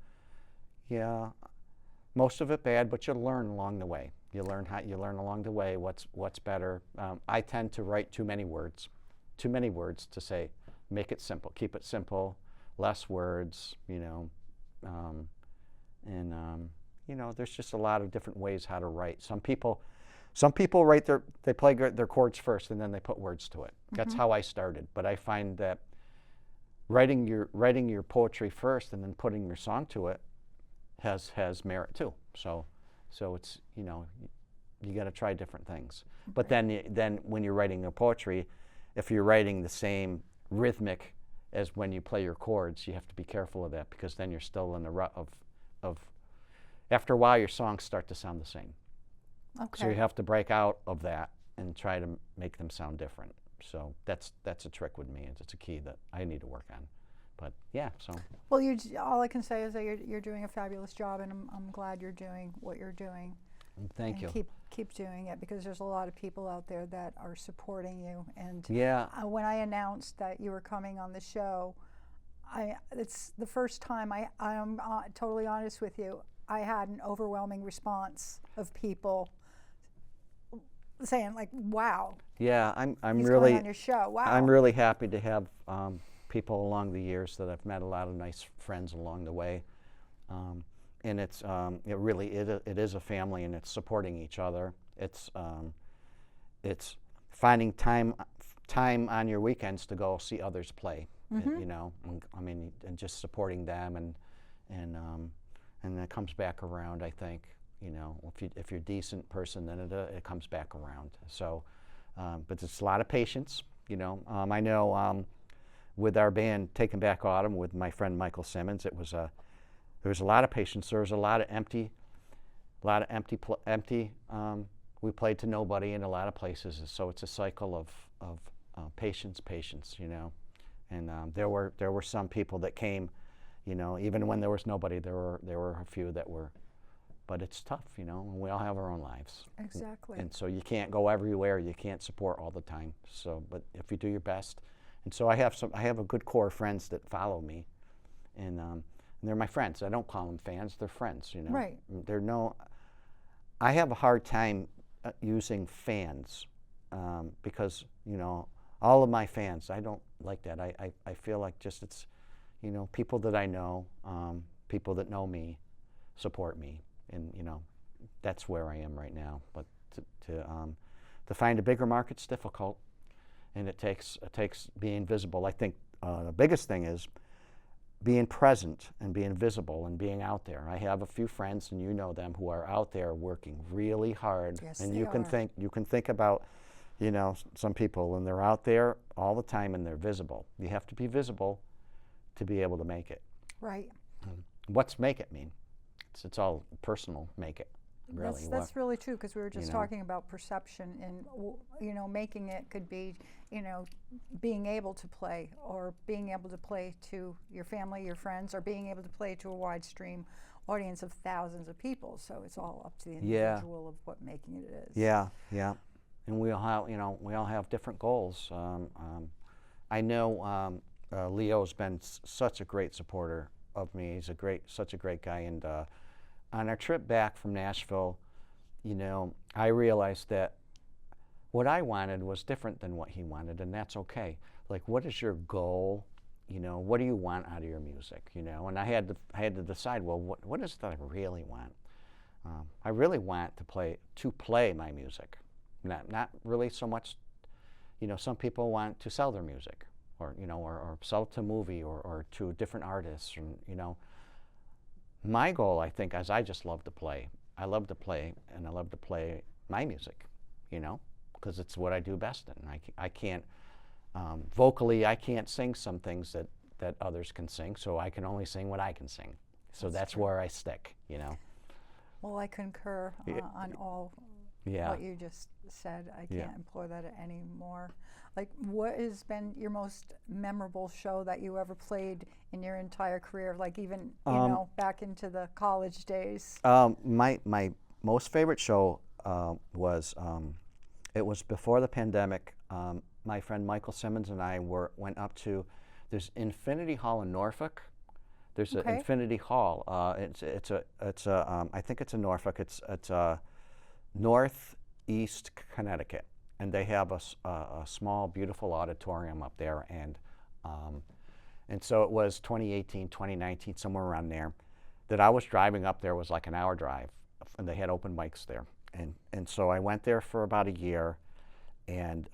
most of it bad, but you learn along the way. You learn along the way what's better. I tend to write too many words to say. Make it simple, keep it simple, less words, there's just a lot of different ways how to write. Some people Some people they play their chords first and then they put words to it. That's how I started. But I find that writing your poetry first and then putting your song to it has merit too. So it's, you got to try different things. But then when you're writing your poetry, if you're writing the same rhythmic as when you play your chords, you have to be careful of that, because then you're still in the rut of after a while your songs start to sound the same. Okay. So you have to break out of that and try to make them sound different. So that's a trick with me. It's a key that I need to work on. But yeah, so. Well, all I can say is that you're doing a fabulous job, and I'm glad you're doing what you're doing. Thank you. Keep doing it, because there's a lot of people out there that are supporting you. And yeah, when I announced that you were coming on the show, it's the first time I'm totally honest with you. I had an overwhelming response of people saying, like, "Wow." Yeah, I'm he's really going on your show. Wow. I'm really happy to have people along the years that I've met, a lot of nice friends along the way, and it is a family, and it's supporting each other. It's finding time on your weekends to go see others play. And just supporting them, and that comes back around. I think, if you're a decent person, then it comes back around. So, but it's a lot of patience. I know with our band Taking Back Autumn with my friend Michael Simmons, there was a lot of patience. There was a lot of empty. We played to nobody in a lot of places, so it's a cycle of patience, and there were some people that came, even when there was nobody, there were a few that were. But it's tough, and we all have our own lives. Exactly. And so you can't go everywhere. You can't support all the time. So, but if you do your best, and so I have a good core of friends that follow me, and they're my friends. I don't call them fans; they're friends. Right. I have a hard time using fans because all of my fans. I don't like that. I feel like just it's people that I know, people that know me, support me. And that's where I am right now. But to find a bigger market's difficult, and it takes being visible. I think the biggest thing is being present and being visible and being out there. I have a few friends, and you know them, who are out there working really hard. Yes, and they you can think about some people, and they're out there all the time, and they're visible. You have to be visible to be able to make it. Right. What's make it mean? It's all personal. Make it. Really. That's really true, because we were just talking about perception, and making it could be being able to play, or being able to play to your family, your friends, or being able to play to a wide stream audience of thousands of people. So it's all up to the individual of what making it is. Yeah, yeah. And we all have different goals. I know Leo's been such a great supporter of me. He's such a great guy. And on our trip back from Nashville, I realized that what I wanted was different than what he wanted, and that's okay. Like, what is your goal? What do you want out of your music? And I had to decide, well, what is it that I really want? I really want to play my music, not really so much. Some people want to sell their music, or sell it to a movie, or to different artists, and my goal, I think, is I just love to play. I love to play, and I love to play my music, because it's what I do best. And I can't vocally, I can't sing some things that others can sing, so I can only sing what I can sing. So that's where I stick. Well, I concur on all what you just said. I can't employ that anymore. Like, what has been your most memorable show that you ever played in your entire career? Like, even back into the college days. My most favorite show was it was before the pandemic. My friend Michael Simmons and I went up to there's Infinity Hall in Norfolk. There's an Infinity Hall. It's I think it's in Norfolk. It's northeast Connecticut. And they have a small, beautiful auditorium up there, and so it was 2018, 2019, somewhere around there, that I was driving up there. It was like an hour drive, and they had open mics there. and so I went there for about a year, and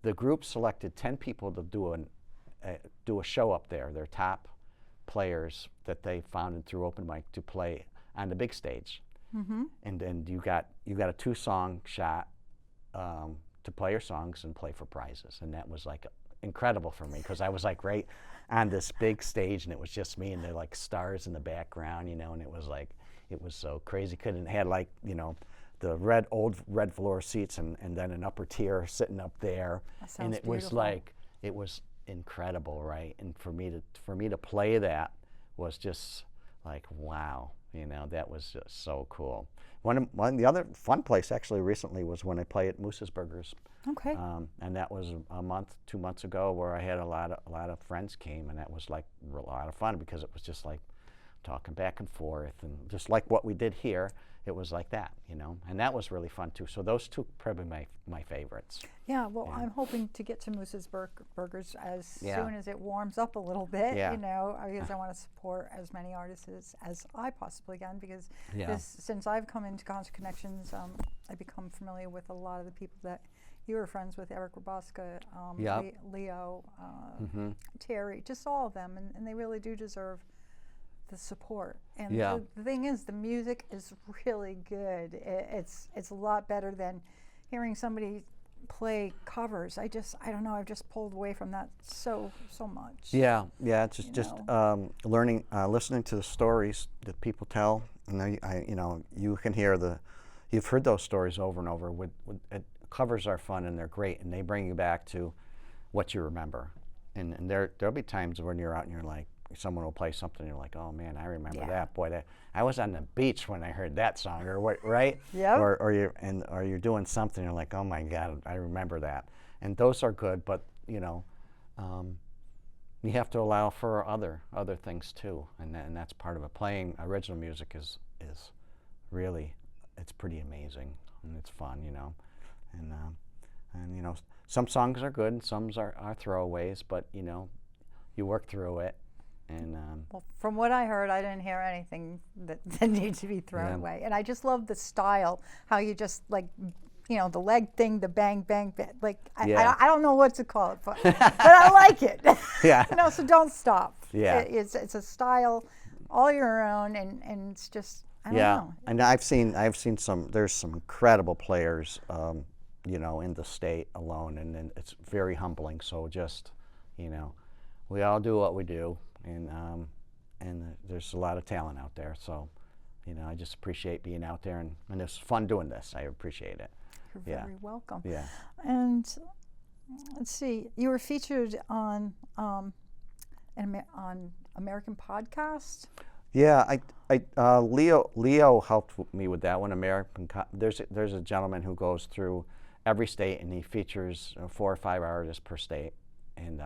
the group selected 10 people to do a show up there. Their top players that they found through open mic to play on the big stage. Mm-hmm. And then you got a 2-song shot to play your songs and play for prizes, and that was like incredible for me because I was like right on this big stage, and it was just me, and they're like stars in the background, you know, and it was so crazy. Couldn't had like, you know, the old red floor seats and then an upper tier sitting up there, and it was like, it was incredible, right? And for me to play that was just like, wow, you know, that was just so cool. One the other fun place actually recently was when I played at Moose's Burgers. Okay. And that was a month, 2 months ago, where I had a lot of friends came, and that was like a lot of fun because it was just like talking back and forth, and just like what we did here, it was like that, you know, and that was really fun too. So those two probably my favorites. Yeah, well, Yeah. I'm hoping to get to Moose's Burgers as Yeah. soon as it warms up a little bit, Yeah. you know, because I want to support as many artists as I possibly can, because Yeah. since I've come into Concert Connections, I've become familiar with a lot of the people that you were friends with, Eric Roboska, Yep. Leo, Mm-hmm. Terry, just all of them, and they really do deserve the support. And Yeah. the thing is, the music is really good. It's a lot better than hearing somebody play covers. I don't know, I've just pulled away from that so much. Yeah, it's You just learning, listening to the stories that people tell. And you know, you can hear you've heard those stories over and over. Covers are fun and they're great, and they bring you back to what you remember. And there'll be times when you're out and you're like, someone will play something, and you're like, oh man, I remember that. Boy, I was on the beach when I heard that song, or what, right? Yep. Or you're doing something, you're like, oh my God, I remember that. And those are good, but you know, you have to allow for other things too, and that's part of it. Playing original music is really, it's pretty amazing, and it's fun, you know, and you know, some songs are good and some are throwaways, but you know, you work through it. And well, from what I heard, I didn't hear anything that needs to be thrown away. And I just love the style, how you just like, you know, the leg thing, the bang, bang, bang. Like, I don't know what to call it, but I like it. Yeah. You know, so don't stop. Yeah. It's a style all your own, and it's just, I don't know. And I've seen there's some incredible players, you know, in the state alone, and it's very humbling. So just, you know, we all do what we do. And there's a lot of talent out there, so you know, I just appreciate being out there, and it's fun doing this. I appreciate it. You're very welcome. Yeah. And let's see, you were featured on American Podcast. Yeah, Leo helped me with that one. There's a gentleman who goes through every state, and he features 4 or 5 artists per state, and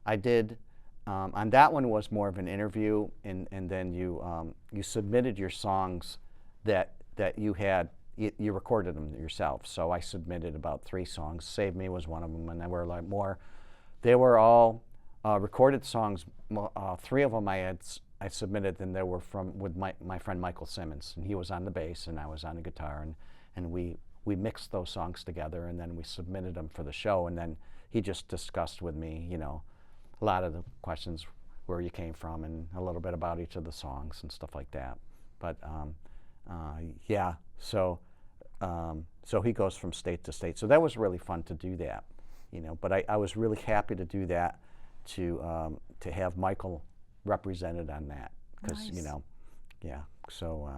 I did. On that one was more of an interview, and then you submitted your songs that you had. You recorded them yourself. So I submitted about 3 songs. "Save Me" was one of them, and there were like more. They were all recorded songs. 3 of them I submitted, and they were with my friend Michael Simmons, and he was on the bass and I was on the guitar, and we mixed those songs together, and then we submitted them for the show, and then he just discussed with me, you know, a lot of the questions, where you came from, and a little bit about each of the songs and stuff like that. But yeah, so he goes from state to state. So that was really fun to do that, you know. But I was really happy to do that, to have Michael represented on that, because you know, yeah. So.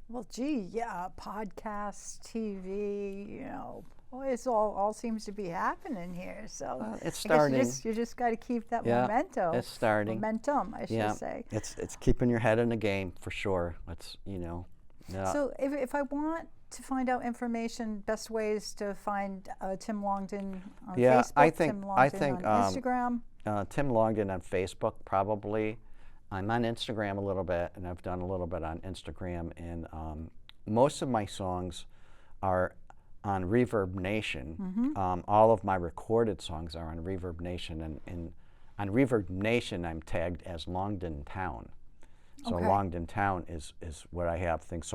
Well, gee, yeah, podcasts, TV, you know. Well, it's all seems to be happening here. So it's starting. You just got to keep that momentum. It's starting. Momentum, I should say. It's keeping your head in the game for sure. It's, you know. Yeah. So if I want to find out information, best ways to find Tim Longden on Facebook. I think Tim Longden on Instagram. Tim Longden on Facebook, probably. I'm on Instagram a little bit, and I've done a little bit on Instagram, and most of my songs are on Reverb Nation. Mm-hmm. All of my recorded songs are on Reverb Nation, and on Reverb Nation I'm tagged as Longden Town. So Okay. Longden town is where I have things.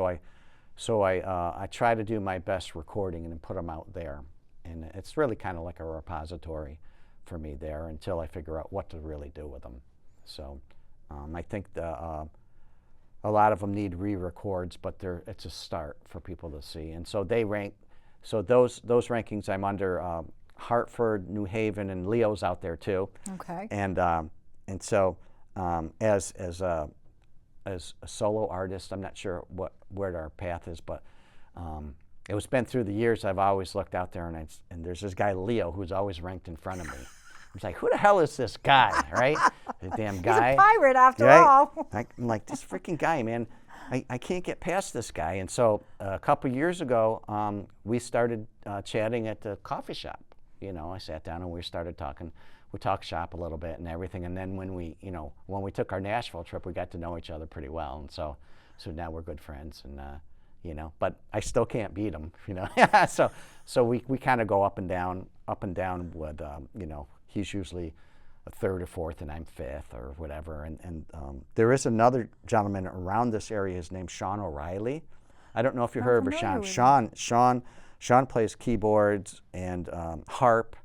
So I try to do my best recording and then put them out there, and it's really kind of like a repository for me there until I figure out what to really do with them. So I think a lot of them need re-records, but it's a start for people to see. And so they rank. So those rankings I'm under. Hartford, New Haven, and Leo's out there too. Okay. And so as a solo artist, I'm not sure where our path is, but it was been through the years. I've always looked out there, and there's this guy Leo who's always ranked in front of me. I'm like, who the hell is this guy, right? The damn guy. He's a pirate after right? all. I'm like, this freaking guy, man. I can't get past this guy. And so a couple years ago, we started chatting at the coffee shop. You know, I sat down and we started talking. We talked shop a little bit and everything. And then when we took our Nashville trip, we got to know each other pretty well. And so now we're good friends. And but I still can't beat him. You know, so we kind of go up and down with he's usually a third or fourth and I'm fifth or whatever. And there is another gentleman around this area. His name's Sean O'Reilly. I don't know if you heard of Sean. Sean plays keyboards and harp,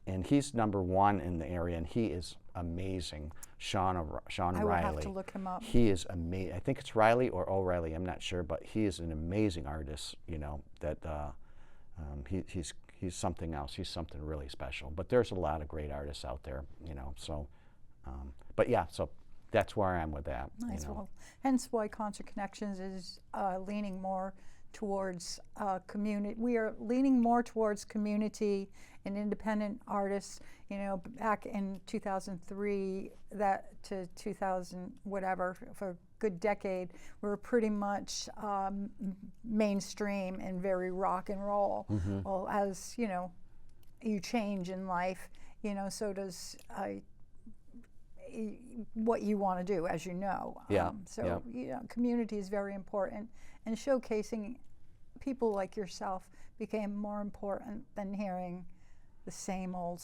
and he's #1 in the area, and he is amazing. Sean I Riley. would have to look him up. He is amazing. I think it's Riley or O'Reilly. I'm not sure, but he is an amazing artist. You know that he's something else. He's something really special. But there's a lot of great artists out there. You know, so but yeah, so that's where I am with that. Nice. You know. Well, hence why Concert Connections is leaning more towards community. We are leaning more towards community and independent artists. You know, back in 2003 to 2000 whatever, for a good decade, we were pretty much mainstream and very rock and roll. Mm-hmm. Well, as you know, you change in life. You know, so does what you want to do, as you know. Yeah. So you know, community is very important, and showcasing people like yourself became more important than hearing the same old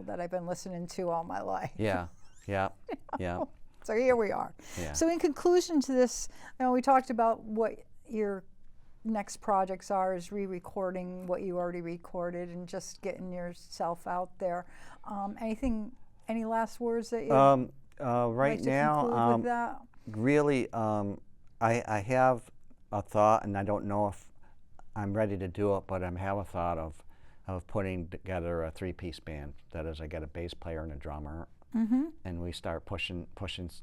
that I've been listening to all my life. Yeah. So here we are. Yeah. So in conclusion to this, you know, we talked about what your next projects are, is re-recording what you already recorded and just getting yourself out there. Any last words that you right like to now, conclude with that? really, I have a thought, and I don't know if I'm ready to do it, but I have a thought of putting together a 3-piece band. That is, I get a bass player and a drummer, and we start pushing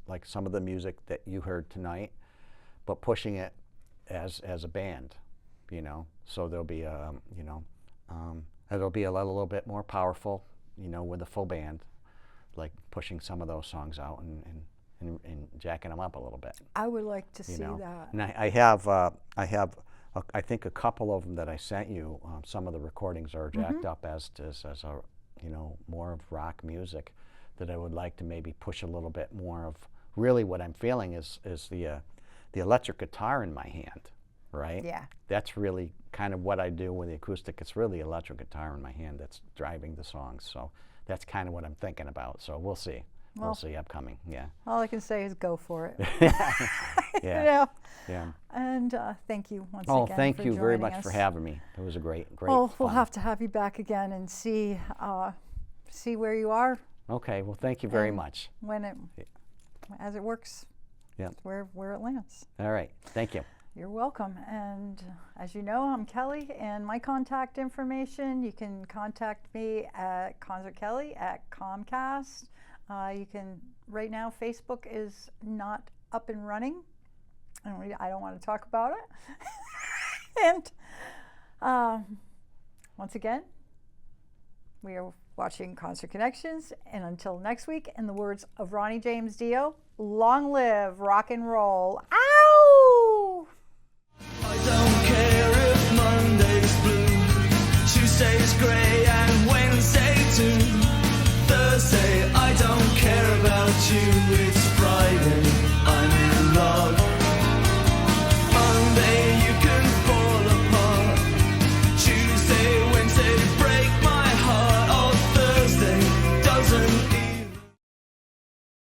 like some of the music that you heard tonight, but pushing it as a band, you know. So there'll be it'll be a little bit more powerful, you know, with a full band, like pushing some of those songs out and jacking them up a little bit. I would like to see know. that. And I have I think a couple of them that I sent you. Some of the recordings are jacked up as a more of rock music that I would like to maybe push a little bit more of. Really, what I'm feeling is the electric guitar in my hand, right? Yeah. That's really kind of what I do with the acoustic. It's really electric guitar in my hand that's driving the songs. So that's kind of what I'm thinking about. So we'll see. We'll see upcoming. Yeah. All I can say is go for it. Yeah. You know? Yeah. And thank you once Oh, again. thank for you very joining much for us. having me. It was a great Well, we'll fun. have to have you back again and see where you are Okay. Well, thank you very And much. as it works. Yep. Where it lands. All right. Thank you. You're welcome. And as you know, I'm Kelly, and my contact information, you can contact me at concertkelly@comcast. You can, right now, Facebook is not up and running. I don't want to talk about it. And once again, we are watching Concert Connections. And until next week, in the words of Ronnie James Dio, long live rock and roll. Ow! I don't care if Monday's blue, Tuesday's grey.